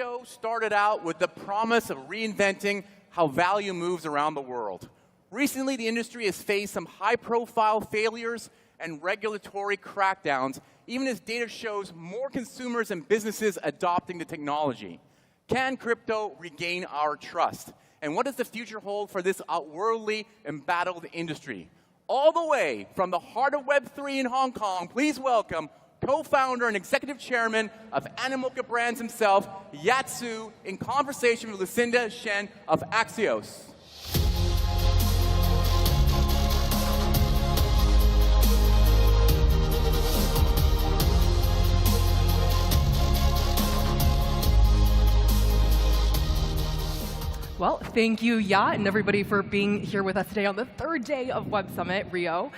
crypto started out with the promise of reinventing how value moves around the world. Recently, the industry has faced some high-profile failures and regulatory crackdowns, even as data shows more consumers and businesses adopting the technology. Can crypto regain our trust? And what does the future hold for this outwardly embattled industry? All the way from the heart of Web3 in Hong Kong, please welcome co-founder and executive chairman of Animoca Brands himself, Yat Siu, in conversation with Lucinda Shen of Axios. Well, thank you, Yat, and everybody for being here with us today on the third day of Web Summit Rio.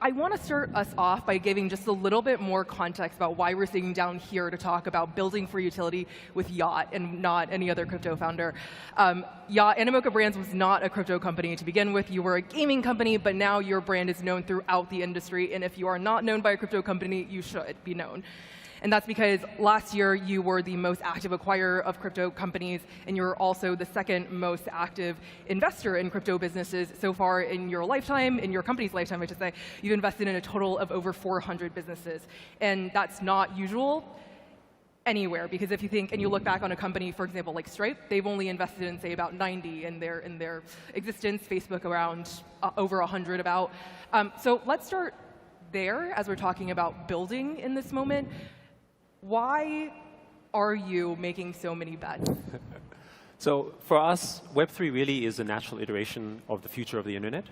I want to start us off by giving just a little bit more context about why we're sitting down here to talk about building for utility with Yat and not any other crypto founder. Yat, Animoca Brands was not a crypto company to begin with. You were a gaming company, but now your brand is known throughout the industry. And if you are not known by a crypto company, you should be known. And that's because last year you were the most active acquirer of crypto companies, and you're also the second most active investor in crypto businesses so far in your lifetime, in your company's lifetime, I should say. You've invested in a total of over 400 businesses. And that's not usual anywhere, because if you think, and you look back on a company, for example, like Stripe, they've only invested in, say, about 90 in their existence, Facebook around over 100 about. So let's start there as we're talking about building in this moment. Why are you making so many bets? So for us, Web3 really is a natural iteration of the future of the internet.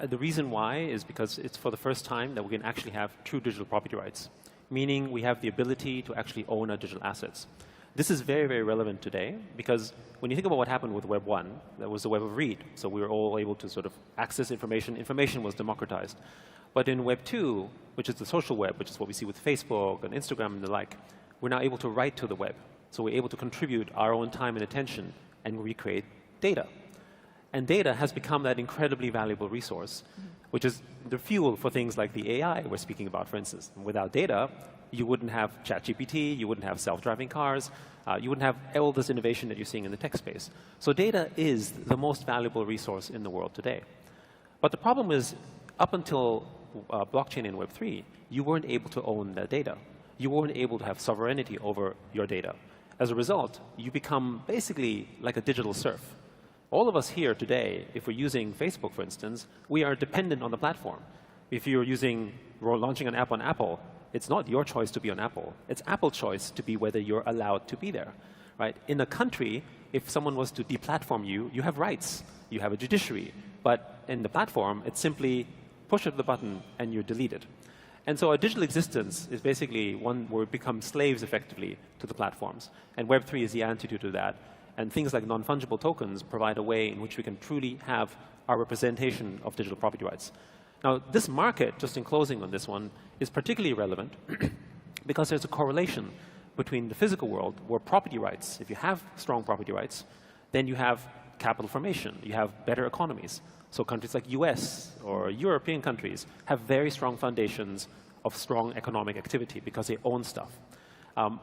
The reason why is because it's for the first time that we can actually have true digital property rights, meaning we have the ability to actually own our digital assets. This is very, very relevant today because when you think about what happened with Web 1, that was the web of read. So we were all able to sort of access information. Information was democratized. But in Web 2, which is the social web, which is what we see with Facebook and Instagram and the like, we're now able to write to the web. So we're able to contribute our own time and attention and recreate data. And data has become that incredibly valuable resource, which is the fuel for things like the AI we're speaking about, for instance. Without data, you wouldn't have ChatGPT, you wouldn't have self-driving cars, you wouldn't have all this innovation that you're seeing in the tech space. So data is the most valuable resource in the world today. But the problem is, up until blockchain in Web3, you weren't able to own that data. You weren't able to have sovereignty over your data. As a result, you become basically like a digital serf. All of us here today, if we're using Facebook, for instance, we are dependent on the platform. If you're launching an app on Apple, it's not your choice to be on Apple. It's Apple's choice to be whether you're allowed to be there. Right? In a country, if someone was to deplatform you, you have rights. You have a judiciary. But in the platform, it's simply push of the button and you're deleted. And so our digital existence is basically one where we become slaves effectively to the platforms. And Web3 is the antidote to that. And things like non-fungible tokens provide a way in which we can truly have our representation of digital property rights. Now, this market, just in closing on this one, is particularly relevant because there's a correlation between the physical world where property rights, if you have strong property rights, then you have capital formation, you have better economies. So countries like US or European countries have very strong foundations of strong economic activity because they own stuff.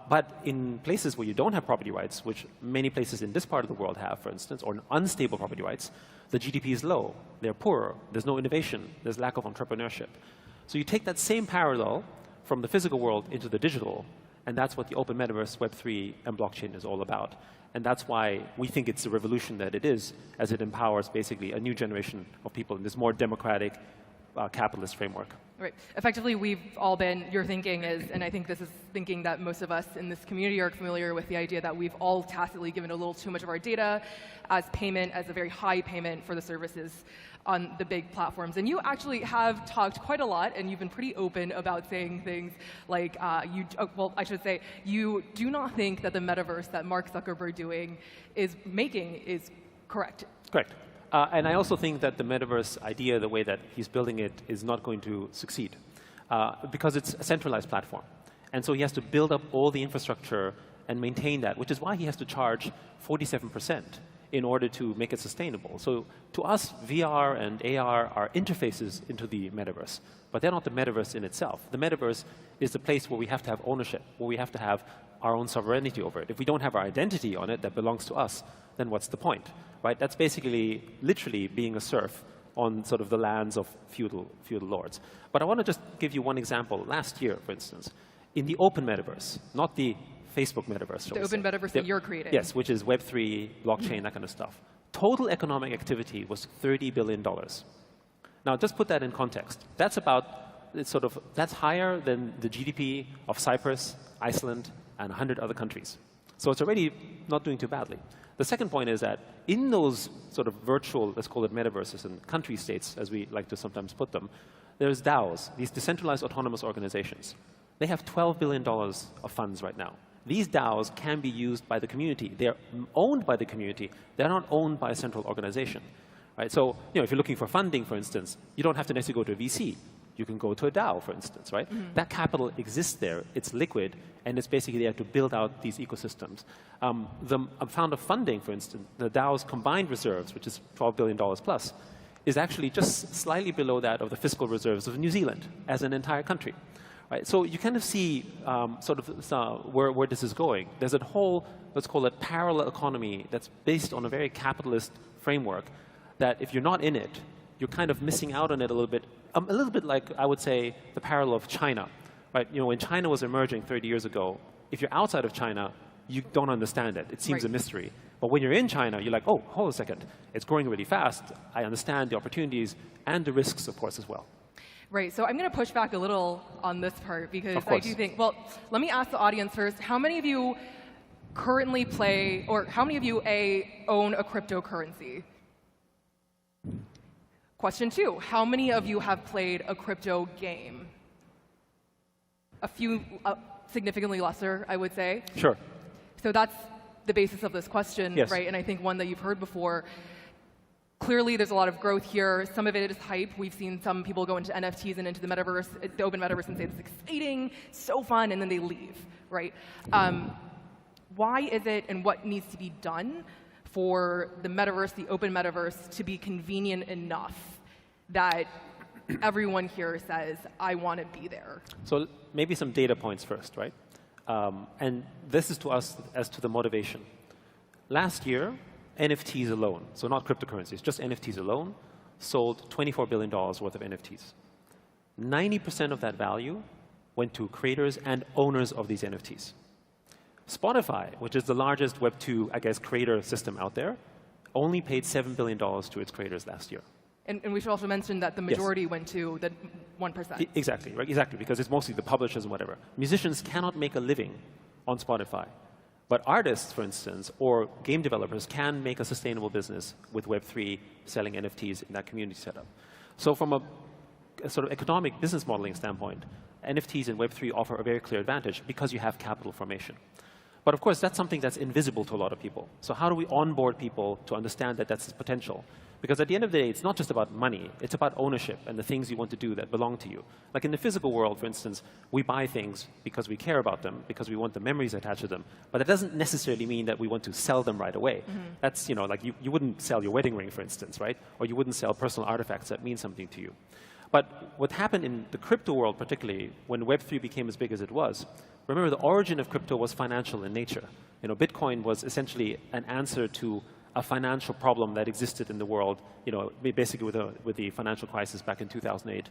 But in places where you don't have property rights, which many places in this part of the world have, for instance, or unstable property rights, the GDP is low, they're poorer, there's no innovation, there's lack of entrepreneurship. So you take that same parallel from the physical world into the digital, and that's what the open metaverse, Web3, and blockchain is all about. And that's why we think it's the revolution that it is, as it empowers basically a new generation of people in this more democratic, capitalist framework. Right. Effectively, we've all been, your thinking is, and I think this is thinking that most of us in this community are familiar with, the idea that we've all tacitly given a little too much of our data as payment, as a very high payment for the services on the big platforms. And you actually have talked quite a lot, and you've been pretty open about saying things like, well, I should say, you do not think that the metaverse that Mark Zuckerberg is correct. Correct. And I also think that the metaverse idea, the way that he's building it, is not going to succeed because it's a centralized platform. And so he has to build up all the infrastructure and maintain that, which is why he has to charge 47% in order to make it sustainable. So to us, VR and AR are interfaces into the metaverse, but they're not the metaverse in itself. The metaverse is the place where we have to have ownership, where we have to have our own sovereignty over it. If we don't have our identity on it that belongs to us, then what's the point, right? That's basically literally being a serf on sort of the lands of feudal lords. But I want to just give you one example. Last year, for instance, in the open metaverse, not the Facebook metaverse. The open metaverse that you're creating. Yes, which is Web3, blockchain, that kind of stuff. Total economic activity was $30 billion. Now, just put that in context. That's that's higher than the GDP of Cyprus, Iceland, and 100 other countries. So it's already not doing too badly. The second point is that in those sort of virtual, let's call it metaverses and country states, as we like to sometimes put them, there's DAOs, these decentralized autonomous organizations. They have $12 billion of funds right now. These DAOs can be used by the community. They're owned by the community. They're not owned by a central organization. Right? So if you're looking for funding, for instance, you don't have to necessarily go to a VC. You can go to a DAO, for instance. Right? That capital exists there. It's liquid, and it's basically there to build out these ecosystems. The amount of funding, for instance, the DAO's combined reserves, which is $12 billion plus, is actually just slightly below that of the fiscal reserves of New Zealand as an entire country. Right? So you kind of see where this is going. There's a whole, let's call it parallel economy that's based on a very capitalist framework that if you're not in it, you're kind of missing out on it a little bit like, I would say, the parallel of China. Right? When China was emerging 30 years ago, if you're outside of China, you don't understand it. It seems a mystery. But when you're in China, you're like, oh, hold a second. It's growing really fast. I understand the opportunities and the risks, of course, as well. Right, so I'm going to push back a little on this part because I do think, well, let me ask the audience first, how many of you currently play, or how many of you own a cryptocurrency? Question 2, how many of you have played a crypto game? A few, significantly lesser, I would say. Sure. So that's the basis of this question, yes. right? And I think one that you've heard before. Clearly, there's a lot of growth here. Some of it is hype. We've seen some people go into NFTs and into the metaverse, the open metaverse, and say it's exciting, so fun, and then they leave, right? Why is it, and what needs to be done for the metaverse, the open metaverse, to be convenient enough that everyone here says, I want to be there? So maybe some data points first, right? And this is to us as to the motivation. Last year, NFTs alone, so not cryptocurrencies, just NFTs alone, sold $24 billion worth of NFTs. 90% of that value went to creators and owners of these NFTs. Spotify, which is the largest Web2, I guess, creator system out there, only paid $7 billion to its creators last year. And we should also mention that the majority went to the 1%. Exactly, right? Exactly, because it's mostly the publishers and whatever. Musicians cannot make a living on Spotify. But artists, for instance, or game developers can make a sustainable business with Web3 selling NFTs in that community setup. So from a sort of economic business modeling standpoint, NFTs and Web3 offer a very clear advantage because you have capital formation. But of course, that's something that's invisible to a lot of people. So how do we onboard people to understand that that's its potential? Because at the end of the day, it's not just about money. It's about ownership and the things you want to do that belong to you. Like in the physical world, for instance, we buy things because we care about them, because we want the memories attached to them. But that doesn't necessarily mean that we want to sell them right away. That's, like you wouldn't sell your wedding ring, for instance, right? Or you wouldn't sell personal artifacts that mean something to you. But what happened in the crypto world, particularly, when Web3 became as big as it was, remember the origin of crypto was financial in nature. Bitcoin was essentially an answer to a financial problem that existed in the world, basically with the financial crisis back in 2008.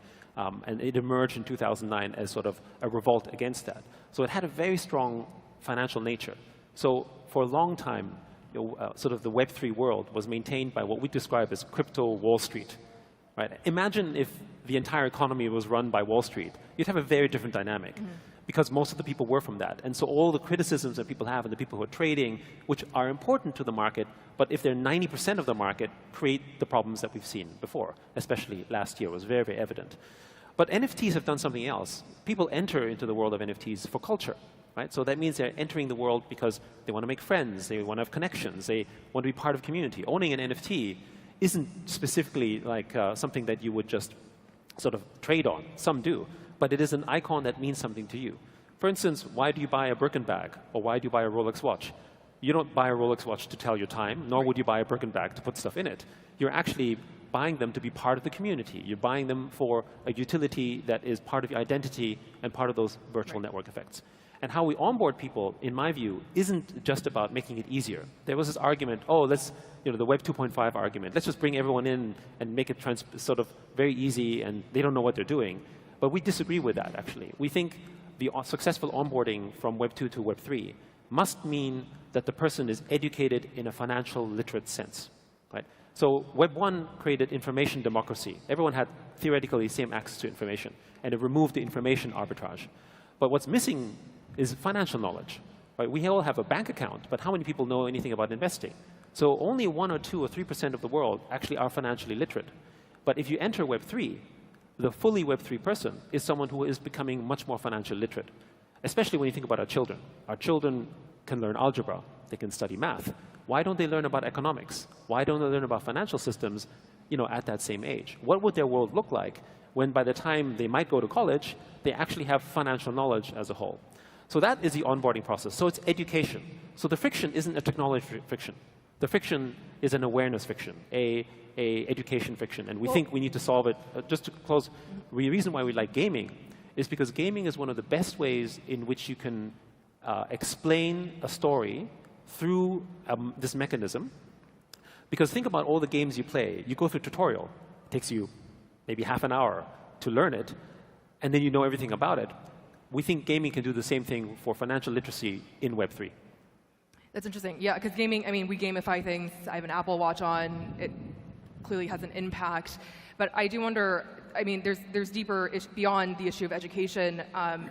And it emerged in 2009 as sort of a revolt against that. So it had a very strong financial nature. So for a long time, sort of the Web3 world was maintained by what we describe as crypto Wall Street. Right? Imagine if the entire economy was run by Wall Street. You'd have a very different dynamic. Because most of the people were from that. And so all the criticisms that people have and the people who are trading, which are important to the market, but if they're 90% of the market, create the problems that we've seen before, especially last year was very, very evident. But NFTs have done something else. People enter into the world of NFTs for culture. Right? So that means they're entering the world because they want to make friends, they want to have connections, they want to be part of community. Owning an NFT isn't specifically like something that you would just sort of trade on. Some do. But it is an icon that means something to you. For instance, why do you buy a Birkin bag? Or why do you buy a Rolex watch? you don't buy a Rolex watch to tell your time, nor would you buy a Birkin bag to put stuff in it. You're actually buying them to be part of the community. You're buying them for a utility that is part of your identity and part of those virtual network effects. And how we onboard people, in my view, isn't just about making it easier. There was this argument, oh, let's, the Web 2.5 argument, let's just bring everyone in and make it sort of very easy and they don't know what they're doing. But we disagree with that, actually. We think the successful onboarding from Web 2 to Web 3 must mean that the person is educated in a financial literate sense, right? So Web 1 created information democracy. Everyone had theoretically the same access to information, and it removed the information arbitrage. But what's missing is financial knowledge, right? We all have a bank account, but how many people know anything about investing? So only 1 or 2 or 3% of the world actually are financially literate. But if you enter Web 3, the fully Web 3 person is someone who is becoming much more financially literate, especially when you think about our children. Our children can learn algebra. They can study math. Why don't they learn about economics? Why don't they learn about financial systems, at that same age? What would their world look like when by the time they might go to college, they actually have financial knowledge as a whole? So that is the onboarding process. So it's education. So the friction isn't a technology friction. The friction is an awareness friction, a education friction. And we think we need to solve it. Just to close, the reason why we like gaming is because gaming is one of the best ways in which you can explain a story through this mechanism. Because think about all the games you play. You go through a tutorial. It takes you maybe half an hour to learn it, and then you know everything about it. We think gaming can do the same thing for financial literacy in Web 3. That's interesting. Yeah, because gaming, we gamify things. I have an Apple Watch on. It clearly has an impact. But I do wonder, there's deeper, beyond the issue of education,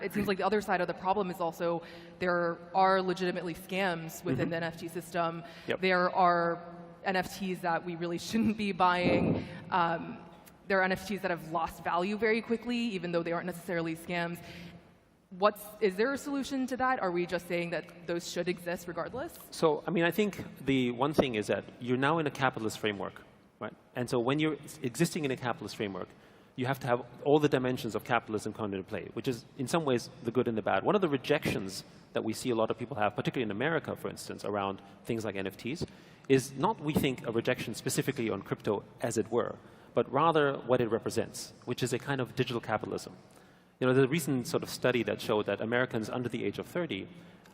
it seems like the other side of the problem is also there are legitimately scams within the NFT system. Yep. There are NFTs that we really shouldn't be buying. There are NFTs that have lost value very quickly, even though they aren't necessarily scams. Is there a solution to that? Are we just saying that those should exist regardless? So, I think the one thing is that you're now in a capitalist framework, right? And so when you're existing in a capitalist framework, you have to have all the dimensions of capitalism come into play, which is in some ways the good and the bad. One of the rejections that we see a lot of people have, particularly in America, for instance, around things like NFTs, is not, we think, a rejection specifically on crypto, as it were, but rather what it represents, which is a kind of digital capitalism. There's a recent sort of study that showed that Americans under the age of 30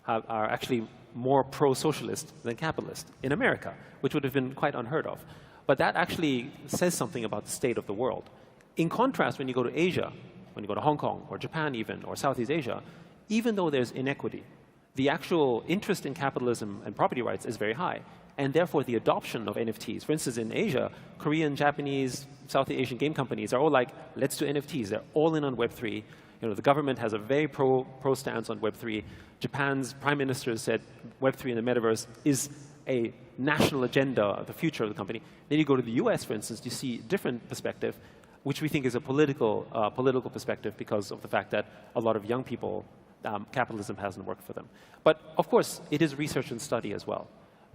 are actually more pro-socialist than capitalist in America, which would have been quite unheard of. But that actually says something about the state of the world. In contrast, when you go to Asia, when you go to Hong Kong or Japan even, or Southeast Asia, even though there's inequity, the actual interest in capitalism and property rights is very high. And therefore, the adoption of NFTs, for instance, in Asia, Korean, Japanese, Southeast Asian game companies are all like, let's do NFTs. They're all in on Web 3. The government has a very pro stance on Web 3. Japan's prime minister said Web 3 and the Metaverse is a national agenda of the future of the company. Then you go to the US, for instance, you see a different perspective, which we think is a political perspective because of the fact that a lot of young people, capitalism hasn't worked for them. But of course, it is research and study as well.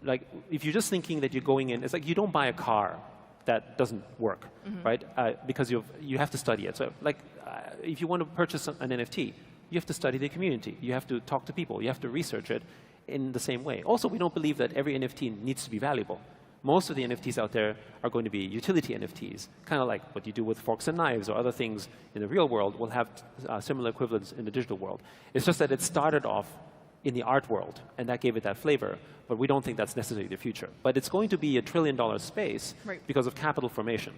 Like, if you're just thinking that you're going in, it's like you don't buy a car that doesn't work, right? Because you have to study it. So, if you want to purchase an NFT, you have to study the community. You have to talk to people. You have to research it in the same way. Also, we don't believe that every NFT needs to be valuable. Most of the NFTs out there are going to be utility NFTs, kind of like what you do with forks and knives or other things in the real world will have similar equivalents in the digital world. It's just that it started off in the art world, and that gave it that flavor. But we don't think that's necessarily the future. But it's going to be $1 trillion space because of capital formation.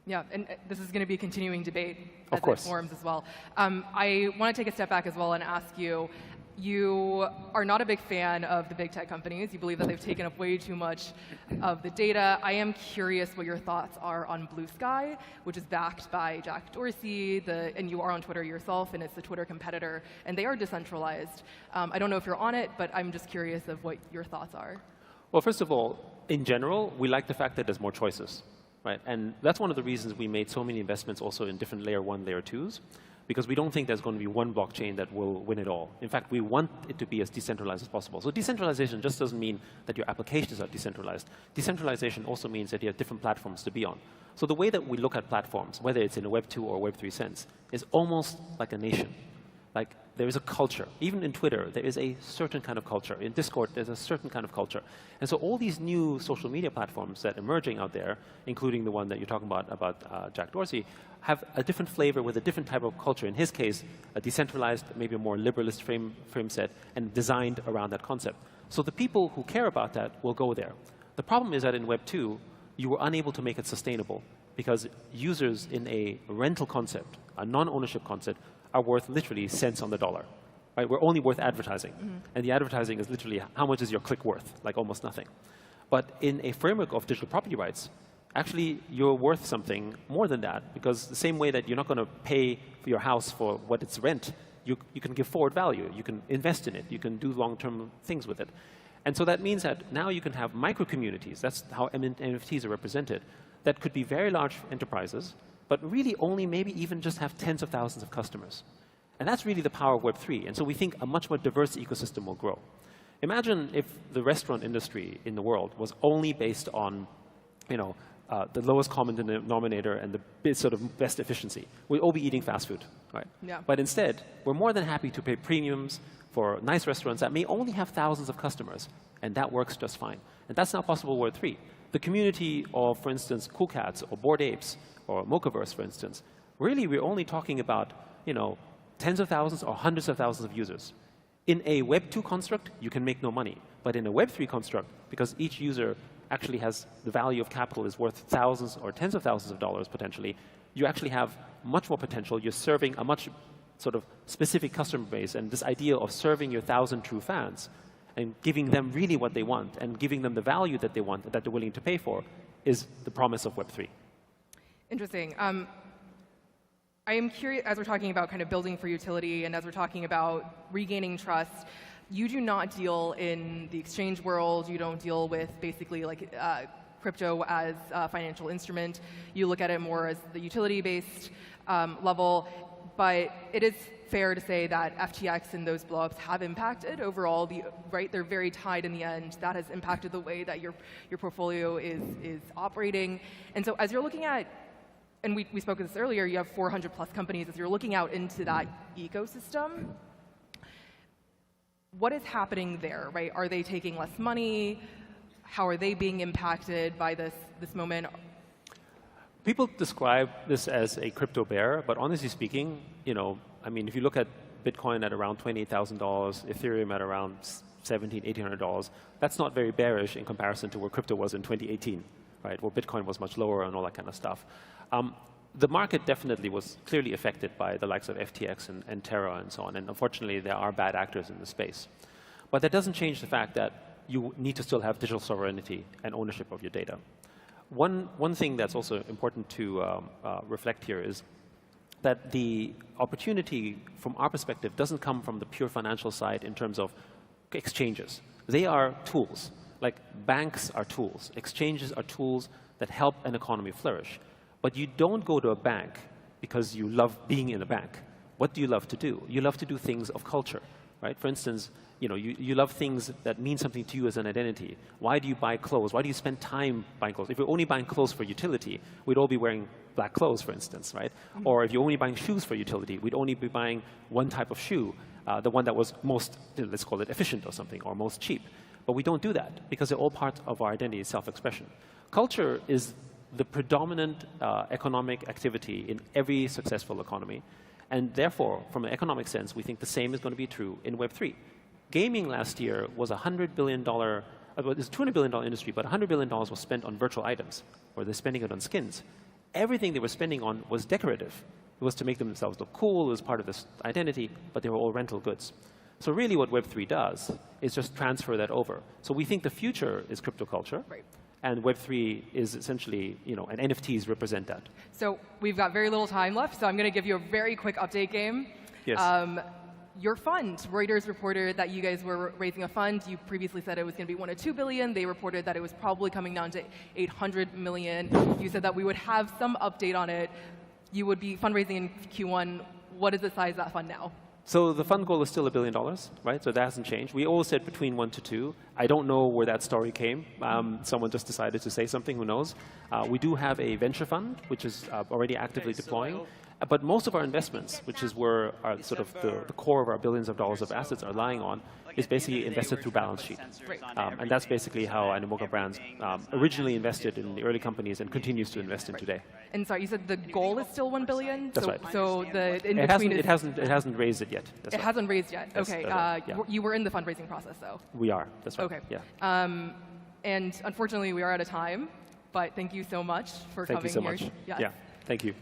Yeah, and this is going to be a continuing debate as it forms as well. I want to take a step back as well and ask you, you are not a big fan of the big tech companies. You believe that they've taken up way too much of the data. I am curious what your thoughts are on Blue Sky, which is backed by Jack Dorsey, and you are on Twitter yourself, and it's the Twitter competitor, and they are decentralized. I don't know if you're on it, but I'm just curious of what your thoughts are. Well, first of all, in general, we like the fact that there's more choices, right? And that's one of the reasons we made so many investments also in different layer 1, layer 2s. Because we don't think there's going to be one blockchain that will win it all. In fact, we want it to be as decentralized as possible. So decentralization just doesn't mean that your applications are decentralized. Decentralization also means that you have different platforms to be on. So the way that we look at platforms, whether it's in a Web 2 or Web 3 sense, is almost like a nation. Like, there is a culture. Even in Twitter, there is a certain kind of culture. In Discord, there's a certain kind of culture. And so all these new social media platforms that are emerging out there, including the one that you're talking about Jack Dorsey, have a different flavor with a different type of culture. In his case, a decentralized, maybe a more liberalist frame set, and designed around that concept. So the people who care about that will go there. The problem is that in Web 2, you were unable to make it sustainable because users in a rental concept, a non-ownership concept, are worth literally cents on the dollar. Right? We're only worth advertising. And the advertising is literally how much is your click worth, like almost nothing. But in a framework of digital property rights, actually you're worth something more than that, because the same way that you're not going to pay for your house for what it's rent, you can give forward value, you can invest in it, you can do long-term things with it. And so that means that now you can have micro-communities, that's how NFTs are represented, that could be very large enterprises, but really only maybe even just have tens of thousands of customers. And that's really the power of Web3. And so we think a much more diverse ecosystem will grow. Imagine if the restaurant industry in the world was only based on, the lowest common denominator and the sort of best efficiency. We'd all be eating fast food, right? Yeah. But instead, we're more than happy to pay premiums for nice restaurants that may only have thousands of customers, and that works just fine. And that's not possible with Web3. The community of, for instance, Cool Cats or Bored Apes or Mochaverse, for instance, really we're only talking about, tens of thousands or hundreds of thousands of users. In a Web 2 construct, you can make no money. But in a Web 3 construct, because each user actually has the value of capital is worth thousands or tens of thousands of dollars potentially, you actually have much more potential. You're serving a much sort of specific customer base, and this idea of serving your 1,000 true fans and giving them really what they want and giving them the value that they want, that they're willing to pay for, is the promise of Web 3. Interesting. I am curious, as we're talking about kind of building for utility and as we're talking about regaining trust, you do not deal in the exchange world. You don't deal with basically like crypto as a financial instrument. You look at it more as the utility-based level. But it is fair to say that FTX and those blowups have impacted overall, right? They're very tied in the end. That has impacted the way that your portfolio is operating. And so as you're looking at, and we spoke of this earlier, you have 400 plus companies. As you're looking out into that ecosystem, what is happening there, right? Are they taking less money? How are they being impacted by this moment? People describe this as a crypto bear, but honestly speaking, if you look at Bitcoin at around $28,000, Ethereum at around $1,700, $1,800, that's not very bearish in comparison to where crypto was in 2018, right? Where Bitcoin was much lower and all that kind of stuff. The market definitely was clearly affected by the likes of FTX and Terra and so on, and unfortunately there are bad actors in the space. But that doesn't change the fact that you need to still have digital sovereignty and ownership of your data. One thing that's also important to reflect here is that the opportunity from our perspective doesn't come from the pure financial side in terms of exchanges. They are tools. Like banks are tools. Exchanges are tools that help an economy flourish. But you don't go to a bank because you love being in a bank. What do you love to do? You love to do things of culture, right? For instance, you love things that mean something to you as an identity. Why do you buy clothes? Why do you spend time buying clothes? If you're only buying clothes for utility, we'd all be wearing black clothes, for instance, right? Or if you're only buying shoes for utility, we'd only be buying one type of shoe, the one that was most, let's call it efficient or something, or most cheap. But we don't do that because they're all part of our identity, self-expression. Culture is the predominant economic activity in every successful economy. And therefore, from an economic sense, we think the same is going to be true in Web 3. Gaming last year was a $100 billion, it's a $200 billion industry, but $100 billion was spent on virtual items, or they're spending it on skins. Everything they were spending on was decorative. It was to make themselves look cool, it was part of this identity, but they were all rental goods. So really what Web 3 does is just transfer that over. So we think the future is crypto culture. Right. And Web 3 is essentially, and NFTs represent that. So we've got very little time left, so I'm going to give you a very quick update game. Yes. Your fund, Reuters reported that you guys were raising a fund. You previously said it was going to be $1 to $2 billion. They reported that it was probably coming down to $800 million. You said that we would have some update on it. You would be fundraising in Q1. What is the size of that fund now? So the fund goal is still $1 billion, right? So that hasn't changed. We always said between 1 to 2. I don't know where that story came. Someone just decided to say something, who knows. We do have a venture fund, which is already actively deploying. But most of our investments, which is where our, sort of the core of our billions of dollars of assets are lying on, is basically invested through balance sheet. And that's basically how Animoca Brands originally invested in the early companies and continues to invest in today. And sorry, you said the goal is still 1 billion? That's right. So the in It between hasn't raised it yet. That's it right. hasn't raised yet. That's Okay. right, yeah. You were in the fundraising process, though. We are. That's right. Okay. Yeah. And unfortunately, we are out of time. But thank you so much for Thank coming you so here. much. Yes. Yeah. Thank you.